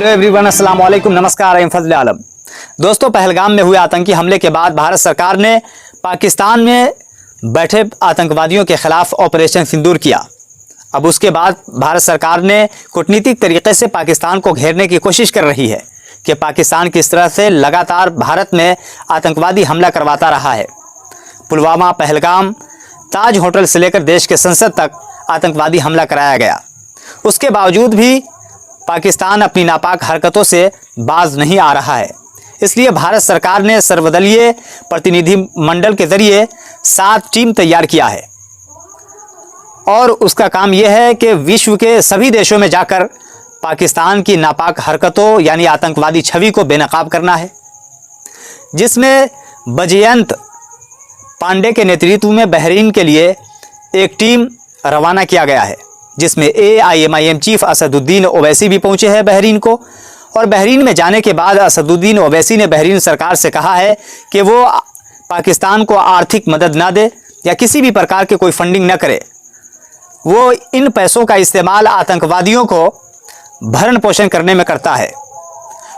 Hello everyone, अस्सलाम वालेकुम, नमस्कार। आई एम फजल आलम। दोस्तों, पहलगाम में हुए आतंकी हमले के बाद भारत सरकार ने पाकिस्तान में बैठे आतंकवादियों के खिलाफ ऑपरेशन सिंदूर किया। अब उसके बाद भारत सरकार ने कूटनीतिक तरीके से पाकिस्तान को घेरने की कोशिश कर रही है कि पाकिस्तान किस तरह से लगातार भारत में आतंकवादी हमला करवाता रहा है। पुलवामा, पहलगाम, ताज होटल से लेकर देश के संसद तक आतंकवादी हमला कराया गया। उसके बावजूद भी पाकिस्तान अपनी नापाक हरकतों से बाज नहीं आ रहा है। इसलिए भारत सरकार ने सर्वदलीय प्रतिनिधि मंडल के जरिए 7 टीम तैयार किया है और उसका काम यह है कि विश्व के सभी देशों में जाकर पाकिस्तान की नापाक हरकतों यानी आतंकवादी छवि को बेनकाब करना है, जिसमें बैजयंत पांडे के नेतृत्व में बहरीन के लिए एक टीम रवाना किया गया है, जिसमें AIMIM चीफ असदुद्दीन ओवैसी भी पहुंचे हैं बहरीन को। और बहरीन में जाने के बाद असदुद्दीन ओवैसी ने बहरीन सरकार से कहा है कि वो पाकिस्तान को आर्थिक मदद ना दे या किसी भी प्रकार के कोई फंडिंग न करे। वो इन पैसों का इस्तेमाल आतंकवादियों को भरण पोषण करने में करता है।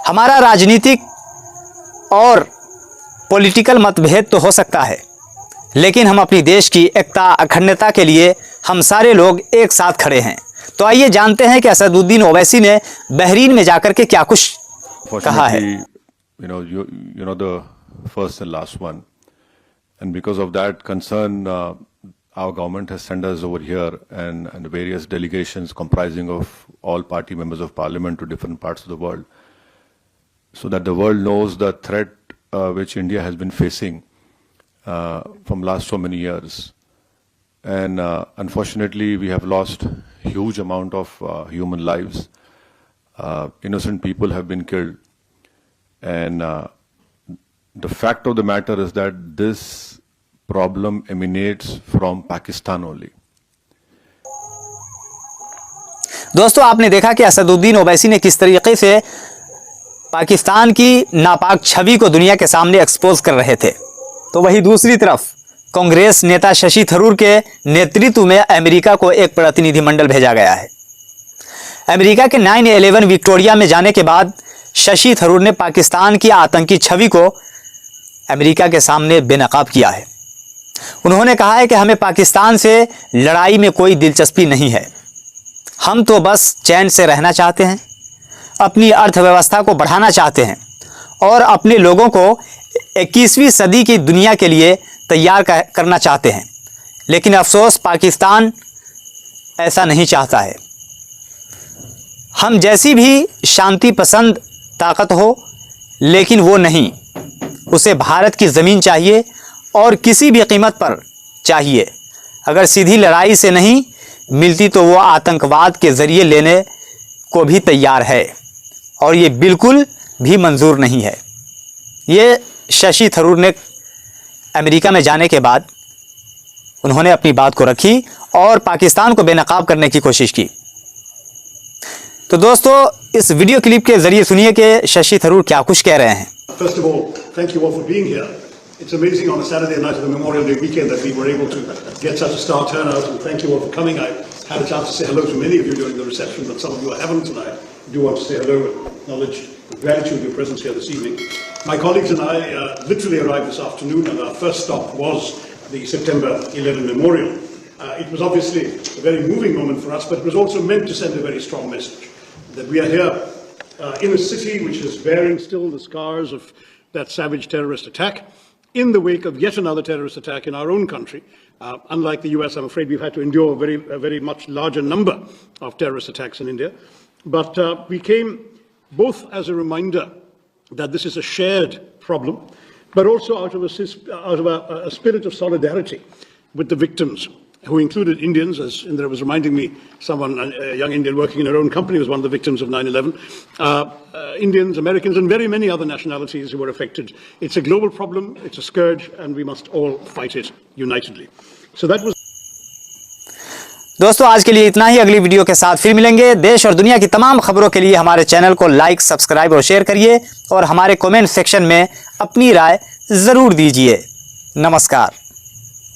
हमारा राजनीतिक और पॉलिटिकल मतभेद तो हो सकता है, लेकिन हम अपनी देश की एकता अखंडता के लिए हम सारे लोग एक साथ खड़े हैं। तो आइए जानते हैं कि असदुद्दीन ओवैसी ने बहरीन में जाकर के क्या कुछ कहा है। You know the first and last one, and because of that concern, our government has sent us over here and various delegations comprising of all party members of parliament to different parts of the world, so that the world knows the threat which India has been facing from last so many years. And unfortunately, we have lost huge amount of human lives. Innocent people have been killed, and the fact of the matter is that this problem emanates from Pakistan only. दोस्तों, आपने देखा कि असदुद्दीन ओवैसी ने किस तरीके से पाकिस्तान की नापाक छवि को दुनिया के सामने एक्सपोज कर रहे थे। तो वही दूसरी तरफ कांग्रेस नेता शशि थरूर के नेतृत्व में अमेरिका को एक प्रतिनिधिमंडल भेजा गया है। अमेरिका के 9/11 विक्टोरिया में जाने के बाद शशि थरूर ने पाकिस्तान की आतंकी छवि को अमेरिका के सामने बेनकाब किया है। उन्होंने कहा है कि हमें पाकिस्तान से लड़ाई में कोई दिलचस्पी नहीं है, हम तो बस चैन से रहना चाहते हैं, अपनी अर्थव्यवस्था को बढ़ाना चाहते हैं और अपने लोगों को 21वीं सदी की दुनिया के लिए तैयार करना चाहते हैं। लेकिन अफसोस, पाकिस्तान ऐसा नहीं चाहता है। हम जैसी भी शांति पसंद ताकत हो, लेकिन वो नहीं, उसे भारत की ज़मीन चाहिए और किसी भी कीमत पर चाहिए। अगर सीधी लड़ाई से नहीं मिलती तो वो आतंकवाद के ज़रिए लेने को भी तैयार है और ये बिल्कुल भी मंजूर नहीं है। ये शशि थरूर ने अमेरिका में जाने के बाद उन्होंने अपनी बात को रखी और पाकिस्तान को बेनकाब करने की कोशिश की। तो दोस्तों, इस वीडियो क्लिप के जरिए सुनिए कि शशि थरूर क्या कुछ कह रहे हैं। First of all, thank you all for being here. It's amazing on a Saturday night of the Memorial Day weekend that we were able to get such a star turnout, and thank you all for coming. I had a chance to say hello to many of you during the reception, but some of you I haven't, and I do want to say hello and acknowledge the gratitude of your presence here this evening. My colleagues and I literally arrived this afternoon, and our first stop was the September 11 memorial. It was obviously a very moving moment for us, but it was also meant to send a very strong message that we are here in a city which is bearing still the scars of that savage terrorist attack, in the wake of yet another terrorist attack in our own country. Unlike the US, I'm afraid we've had to endure a very much larger number of terrorist attacks in India. But we came both as a reminder that this is a shared problem, but also out of a spirit of solidarity with the victims, who included Indians, as Indra was reminding me, a young Indian working in her own company was one of the victims of 9/11. Indians, Americans, and very many other nationalities who were affected. It's a global problem, it's a scourge, and we must all fight it unitedly. So that was. दोस्तों, आज के लिए इतना ही। अगली video के साथ फिर मिलेंगे। देश और दुनिया की तमाम खबरों के लिए हमारे चैनल को लाइक, सब्सक्राइब और शेयर करिए और हमारे कमेंट सेक्शन में अपनी राय ज़रूर दीजिए। नमस्कार।